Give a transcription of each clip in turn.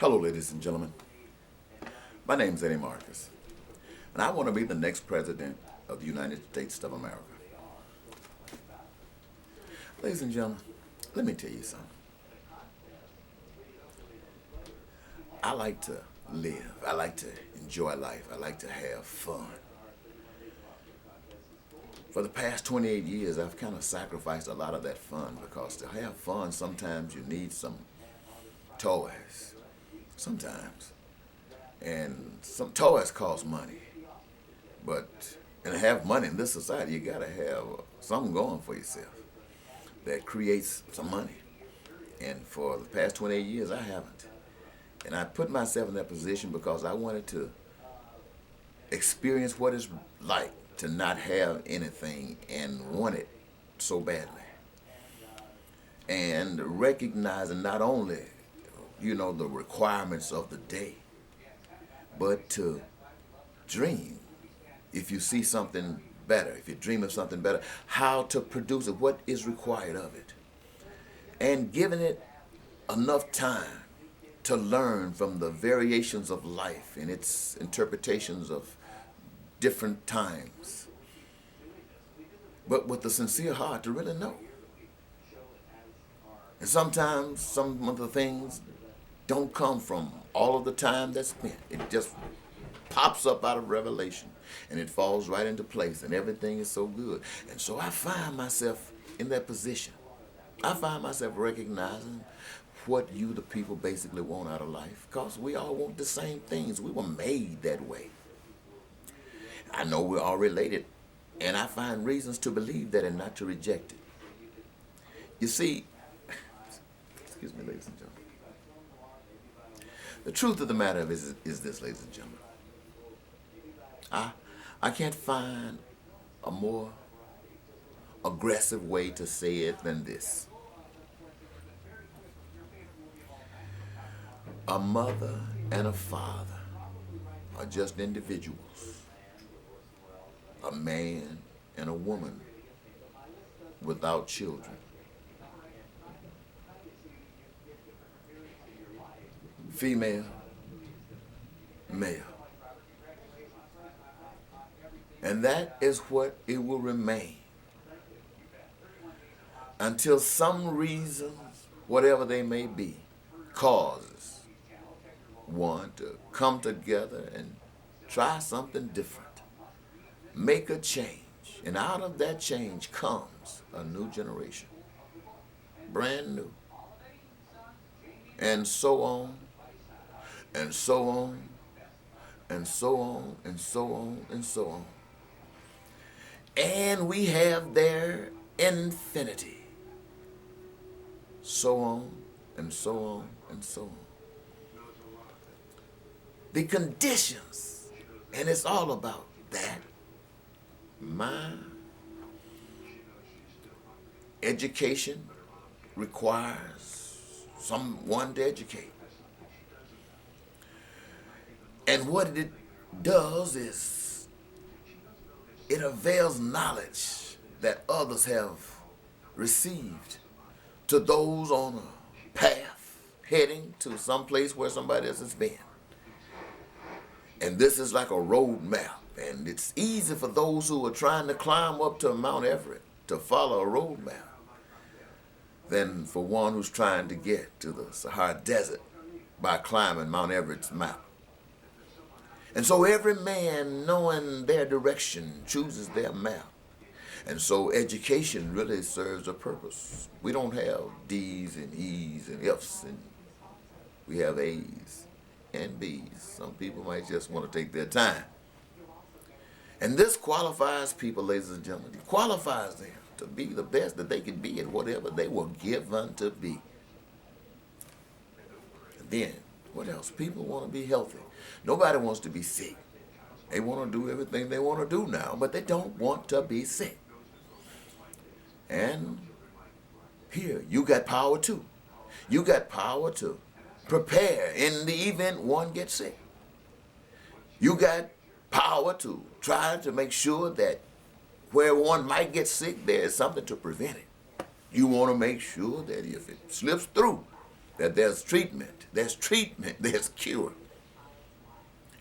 Hello, ladies and gentlemen. My name is Eddie Marcus, and I want to be the next president of the United States of America. Ladies and gentlemen, let me tell you something. I like to live. I like to enjoy life. I like to have fun. For the past 28 years, I've kind of sacrificed a lot of that fun because to have fun, sometimes you need some toys. Sometimes. And some toys cost money. But and to have money in this society, you gotta have something going for yourself that creates some money. And for the past 28 years, I haven't. And I put myself in that position because I wanted to experience what it's like to not have anything and want it so badly. And recognizing not only, the requirements of the day, but to dream. If you see something better, if you dream of something better, how to produce it, what is required of it. And giving it enough time to learn from the variations of life and its interpretations of different times. But with a sincere heart to really know. And sometimes some of the things don't come from all of the time that's spent. It just pops up out of revelation and it falls right into place and everything is so good. And so I find myself in that position. I find myself recognizing what you, the people, basically want out of life because we all want the same things. We were made that way. I know we're all related and I find reasons to believe that and not to reject it. You see, excuse me, ladies and gentlemen. The truth of the matter is this, ladies and gentlemen. I can't find a more aggressive way to say it than this. A mother and a father are just individuals. A man and a woman without children. Female, male. And that is what it will remain until some reasons, whatever they may be, causes one to come together and try something different, make a change, and out of that change comes a new generation, brand new, and so on, and so on, and so on, and so on, and so on. And we have their infinity. So on, and so on, and so on. The conditions, and it's all about that. My education requires someone to educate. And what it does is it avails knowledge that others have received to those on a path heading to some place where somebody else has been. And this is like a road map. And it's easy for those who are trying to climb up to Mount Everest to follow a road map than for one who's trying to get to the Sahara Desert by climbing Mount Everest's map. And so every man, knowing their direction, chooses their map. And so education really serves a purpose. We don't have D's and E's and F's, and we have A's and B's. Some people might just want to take their time. And this qualifies people, ladies and gentlemen. It qualifies them to be the best that they can be at whatever they were given to be. And then, what else? People want to be healthy. Nobody wants to be sick. They want to do everything they want to do now, but they don't want to be sick. And here, you got power too. You got power to prepare in the event one gets sick. You got power to try to make sure that where one might get sick, there is something to prevent it. You want to make sure that if it slips through, that there's treatment, there's cure.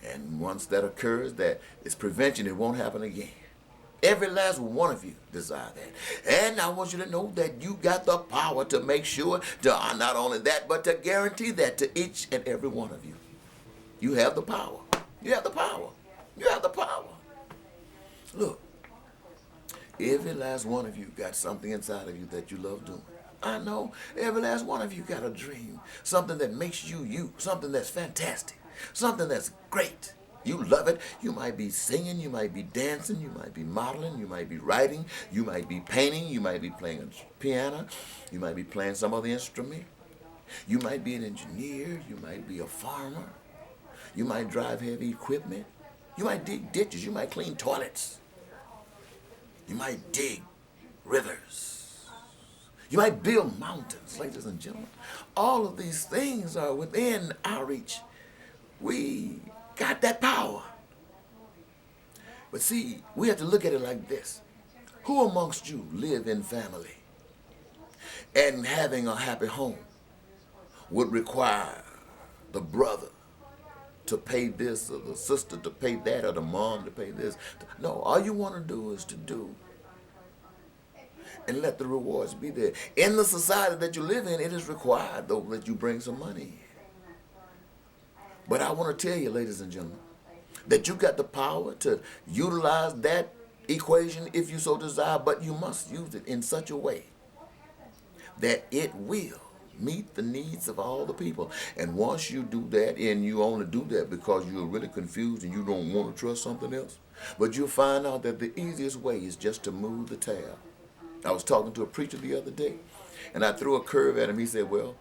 And once that occurs, that is prevention, it won't happen again. Every last one of you desire that. And I want you to know that you got the power to make sure to not only that, but to guarantee that to each and every one of you. You have the power. You have the power. You have the power. Look, every last one of you got something inside of you that you love doing. I know every last one of you got a dream, something that makes you you, something that's fantastic, something that's great. You love it. You might be singing, you might be dancing, you might be modeling, you might be writing, you might be painting, you might be playing a piano, you might be playing some other instrument. You might be an engineer, you might be a farmer, you might drive heavy equipment, you might dig ditches, you might clean toilets, you might dig rivers. You might build mountains, ladies and gentlemen. All of these things are within our reach. We got that power. But see, we have to look at it like this. Who amongst you live in family and having a happy home would require the brother to pay this, or the sister to pay that, or the mom to pay this? No, all you want to do is to do and let the rewards be there. In the society that you live in, it is required, though, that you bring some money. But I want to tell you, ladies and gentlemen, that you got the power to utilize that equation if you so desire, but you must use it in such a way that it will meet the needs of all the people. And once you do that, and you only do that because you're really confused and you don't want to trust something else, but you'll find out that the easiest way is just to move the tab. I was talking to a preacher the other day, and I threw a curve at him. He said, well,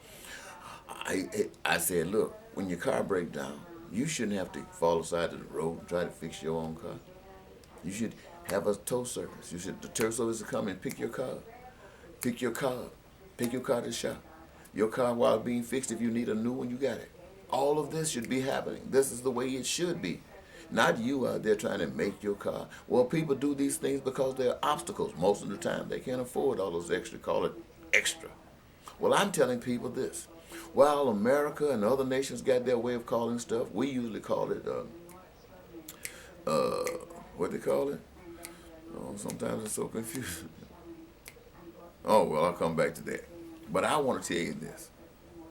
I said, look, when your car breaks down, you shouldn't have to fall aside to the road and try to fix your own car. You should have a tow service. The tow service will come and pick your car up. Pick your car to the shop. Your car, while being fixed, if you need a new one, you got it. All of this should be happening. This is the way it should be. Not you out there trying to make your car. Well, people do these things because there are obstacles. Most of the time, they can't afford all those extra, call it extra. Well, I'm telling people this. While America and other nations got their way of calling stuff, we usually call it, what they call it? Oh, sometimes it's so confusing. Oh, well, I'll come back to that. But I want to tell you this.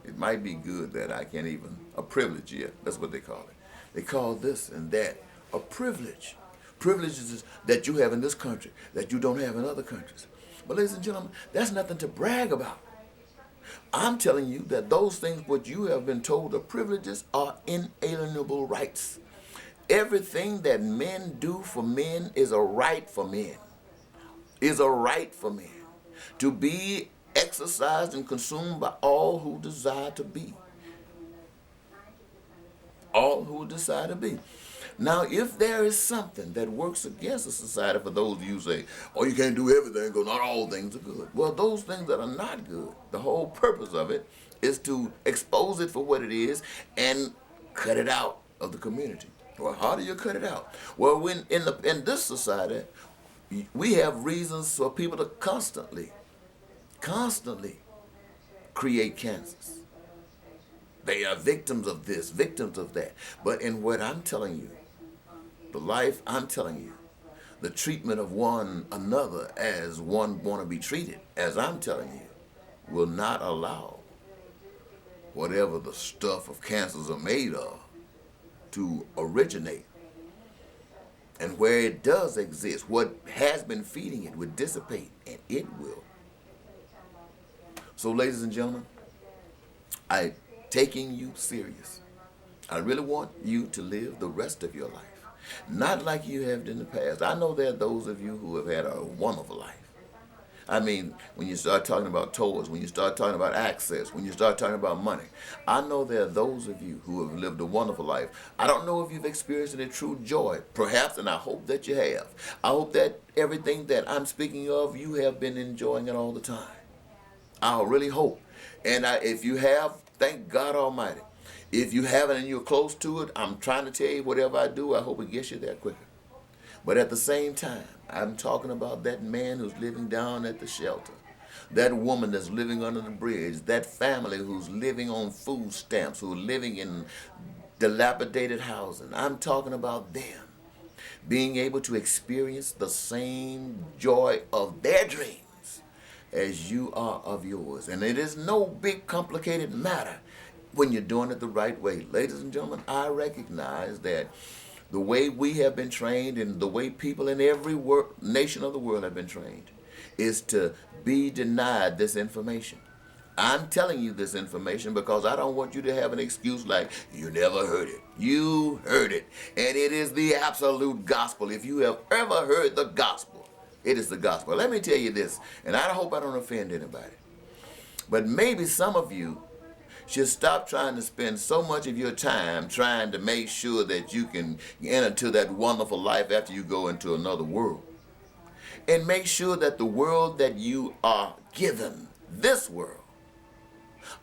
It might be good that I can't even, a privilege, yeah, that's what they call it. They call this and that a privilege. Privileges that you have in this country that you don't have in other countries. But ladies and gentlemen, that's nothing to brag about. I'm telling you that those things what you have been told are privileges are inalienable rights. Everything that men do for men is a right for men. Is a right for men to be exercised and consumed by all who desire to be. All who desire to be. Now, if there is something that works against a society, for those of you who say, oh, you can't do everything because not all things are good. Well, those things that are not good, the whole purpose of it is to expose it for what it is and cut it out of the community. Well, how do you cut it out? Well, when in this society, we have reasons for people to constantly create cancers. They are victims of this, victims of that. But in what I'm telling you, the life I'm telling you, the treatment of one another as one want to be treated, as I'm telling you, will not allow whatever the stuff of cancers are made of to originate. And where it does exist, what has been feeding it will dissipate, and it will. So, ladies and gentlemen, I'm taking you serious. I really want you to live the rest of your life, not like you have in the past. I know there are those of you who have had a wonderful life. I mean, when you start talking about toys, when you start talking about access, when you start talking about money, I know there are those of you who have lived a wonderful life. I don't know if you've experienced any true joy, perhaps, and I hope that you have. I hope that everything that I'm speaking of, you have been enjoying it all the time. I really hope. And if you have, thank God Almighty. If you haven't and you're close to it, I'm trying to tell you whatever I do, I hope it gets you there quicker. But at the same time, I'm talking about that man who's living down at the shelter, that woman that's living under the bridge, that family who's living on food stamps, who's living in dilapidated housing. I'm talking about them being able to experience the same joy of their dreams as you are of yours. And it is no big complicated matter when you're doing it the right way. Ladies and gentlemen, I recognize that the way we have been trained and the way people in every nation of the world have been trained is to be denied this information. I'm telling you this information because I don't want you to have an excuse like, you never heard it. You heard it. And it is the absolute gospel. If you have ever heard the gospel, it is the gospel. Let me tell you this, and I hope I don't offend anybody. But maybe some of you should stop trying to spend so much of your time trying to make sure that you can enter into that wonderful life after you go into another world. And make sure that the world that you are given, this world,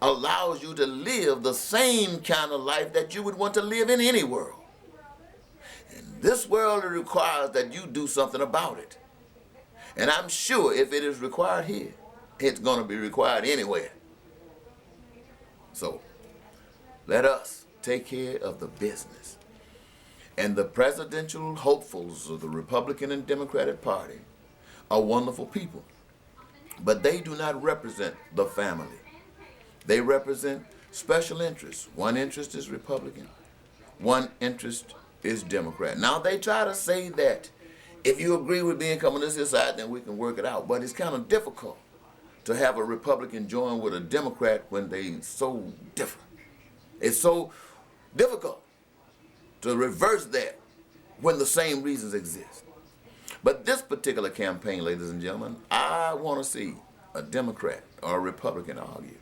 allows you to live the same kind of life that you would want to live in any world. In this world, it requires that you do something about it. And I'm sure if it is required here, it's going to be required anywhere. So, let us take care of the business. And the presidential hopefuls of the Republican and Democratic Party are wonderful people. But they do not represent the family. They represent special interests. One interest is Republican. One interest is Democrat. Now, they try to say that if you agree with being coming to this side, then we can work it out. But it's kind of difficult to have a Republican join with a Democrat when they so different. It's so difficult to reverse that when the same reasons exist. But this particular campaign, ladies and gentlemen, I want to see a Democrat or a Republican argue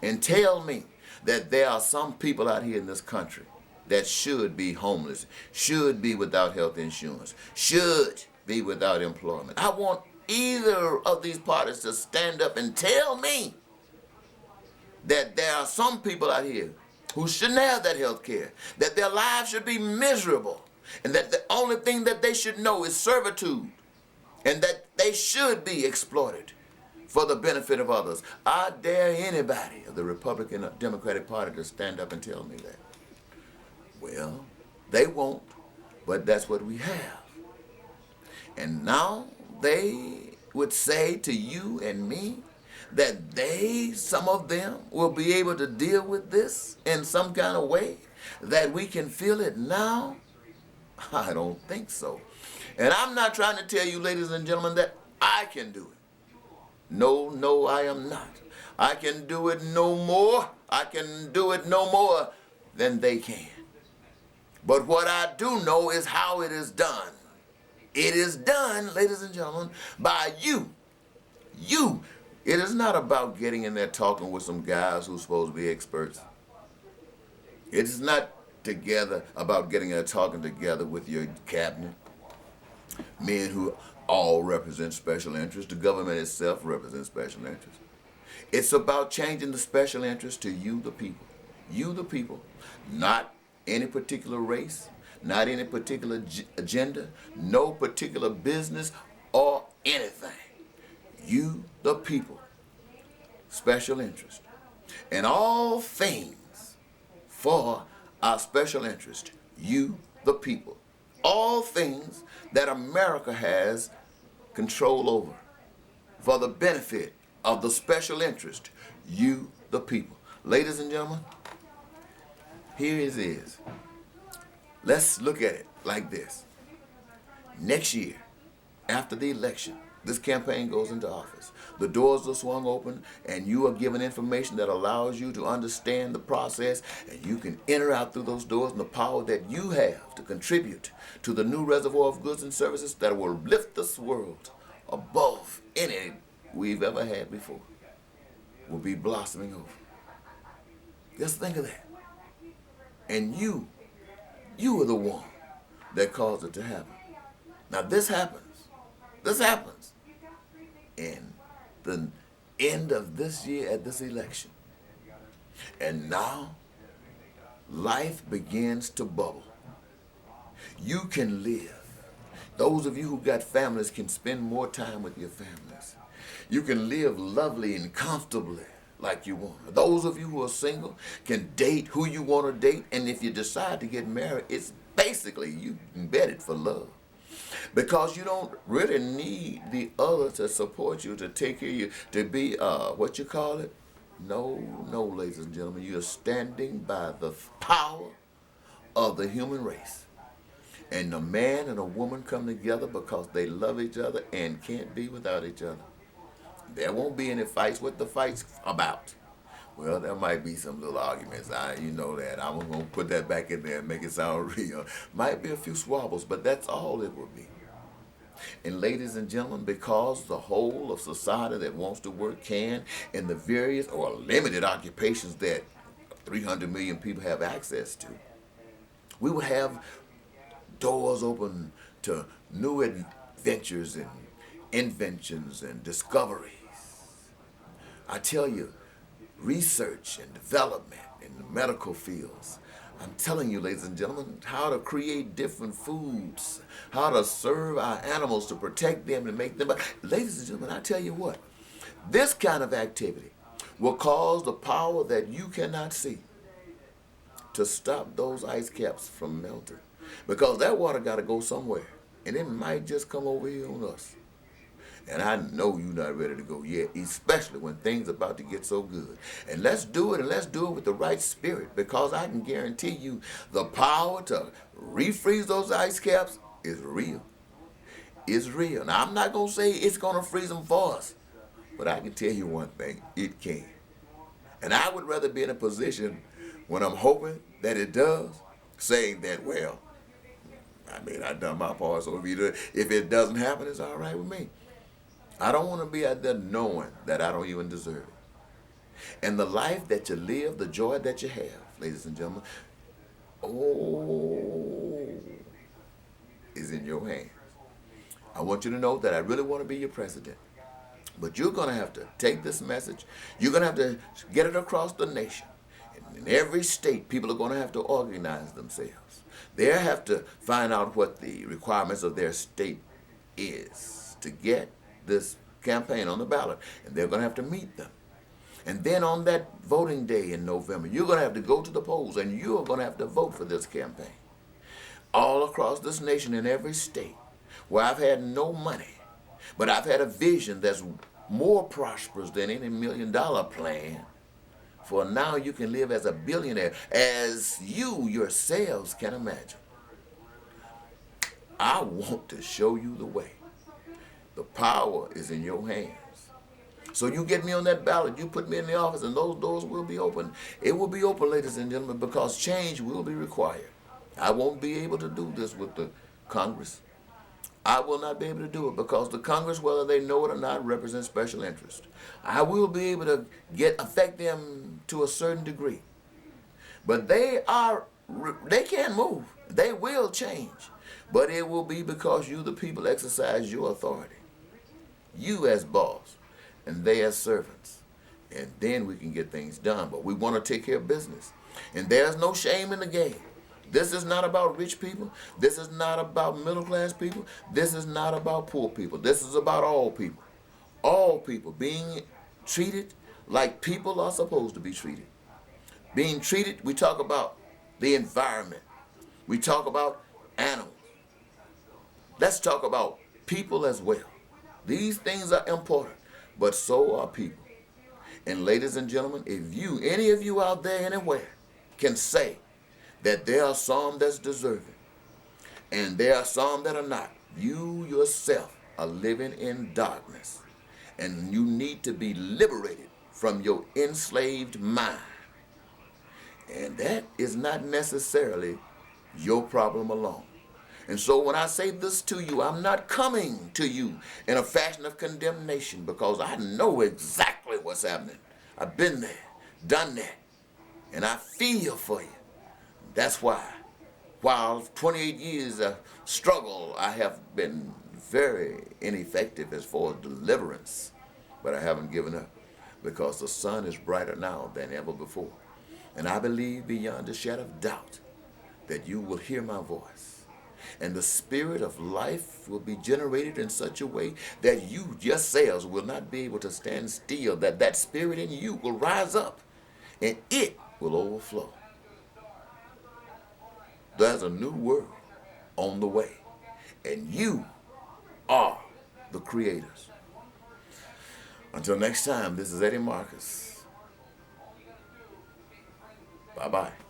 and tell me that there are some people out here in this country that should be homeless, should be without health insurance, should be without employment. I want either of these parties to stand up and tell me that there are some people out here who shouldn't have that health care, that their lives should be miserable, and that the only thing that they should know is servitude, and that they should be exploited for the benefit of others. I dare anybody of the Republican or Democratic Party to stand up and tell me that. Well, they won't, but that's what we have. And now they would say to you and me that some of them, will be able to deal with this in some kind of way, that we can feel it now? I don't think so. And I'm not trying to tell you, ladies and gentlemen, that I can do it. No, I am not. I can do it no more. I can do it no more than they can. But what I do know is how it is done. It is done, ladies and gentlemen, by you. You. It is not about getting in there talking with some guys who's supposed to be experts. It is not about getting in there talking together with your cabinet, men who all represent special interests. The government itself represents special interests. It's about changing the special interest to you, the people. You, the people. Not any particular race, not any particular agenda, no particular business or anything. You, the people. Special interest. And all things for our special interest. You, the people. All things that America has control over for the benefit of the special interest, you, the people. Ladies and gentlemen, here it is. Let's look at it like this. Next year, after the election, this campaign goes into office. The doors are swung open, and you are given information that allows you to understand the process, and you can enter out through those doors, and the power that you have to contribute to the new reservoir of goods and services that will lift this world above any we've ever had before will be blossoming over. Just think of that. And you are the one that caused it to happen. Now this happens in the end of this year at this election. And now life begins to bubble. You can live. Those of you who got families can spend more time with your families. You can live lovely and comfortably like you want. Those of you who are single can date who you want to date, and if you decide to get married, it's basically you embedded for love. Because you don't really need the other to support you, to take care of you, to be, what you call it? No, no, ladies and gentlemen, you're standing by the power of the human race. And a man and a woman come together because they love each other and can't be without each other. There won't be any fights. What the fight's about? Well, there might be some little arguments. You know that. I'm going to put that back in there and make it sound real. Might be a few squabbles, but that's all it will be. And ladies and gentlemen, because the whole of society that wants to work can, in the various or limited occupations that 300 million people have access to, we would have doors open to new adventures and inventions and discoveries. I tell you, research and development in the medical fields. I'm telling you, ladies and gentlemen, how to create different foods, how to serve our animals to protect them and make them. Ladies and gentlemen, I tell you what, this kind of activity will cause the power that you cannot see to stop those ice caps from melting. Because that water got to go somewhere, and it might just come over here on us. And I know you're not ready to go yet, especially when things are about to get so good. And let's do it, and let's do it with the right spirit, because I can guarantee you the power to refreeze those ice caps is real. It's real. Now, I'm not going to say it's going to freeze them for us, but I can tell you one thing, it can. And I would rather be in a position when I'm hoping that it does, saying that, well, I mean, I've done my part, so if it doesn't happen, it's all right with me. I don't want to be out there knowing that I don't even deserve it. And the life that you live, the joy that you have, ladies and gentlemen, is in your hands. I want you to know that I really want to be your president. But you're going to have to take this message. You're going to have to get it across the nation. In every state, people are going to have to organize themselves. They have to find out what the requirements of their state is to get this campaign on the ballot, and they're going to have to meet them. And then on that voting day in November, you're going to have to go to the polls, and you're going to have to vote for this campaign. All across this nation, in every state, where I've had no money, but I've had a vision that's more prosperous than any $1 million plan. For now you can live as a billionaire, as you yourselves can imagine. I want to show you the way. The power is in your hands. So you get me on that ballot, you put me in the office, and those doors will be open. It will be open, ladies and gentlemen, because change will be required. I won't be able to do this with the Congress. I will not be able to do it because the Congress, whether they know it or not, represents special interest. I will be able to affect them to a certain degree. But they can't move. They will change. But it will be because you, the people, exercise your authority. You as boss, and they as servants. And then we can get things done. But we want to take care of business. And there's no shame in the game. This is not about rich people. This is not about middle class people. This is not about poor people. This is about all people. All people being treated like people are supposed to be treated. Being treated, we talk about the environment. We talk about animals. Let's talk about people as well. These things are important, but so are people. And ladies and gentlemen, if any of you out there anywhere can say that there are some that's deserving and there are some that are not, you yourself are living in darkness, and you need to be liberated from your enslaved mind. And that is not necessarily your problem alone. And so when I say this to you, I'm not coming to you in a fashion of condemnation, because I know exactly what's happening. I've been there, done that, and I feel for you. That's why, while 28 years of struggle, I have been very ineffective as far as deliverance. But I haven't given up, because the sun is brighter now than ever before. And I believe beyond a shadow of doubt that you will hear my voice. And the spirit of life will be generated in such a way that you, your cells, will not be able to stand still, that spirit in you will rise up and it will overflow. There's a new world on the way, and you are the creators. Until next time, this is Eddie Marcus. Bye-bye.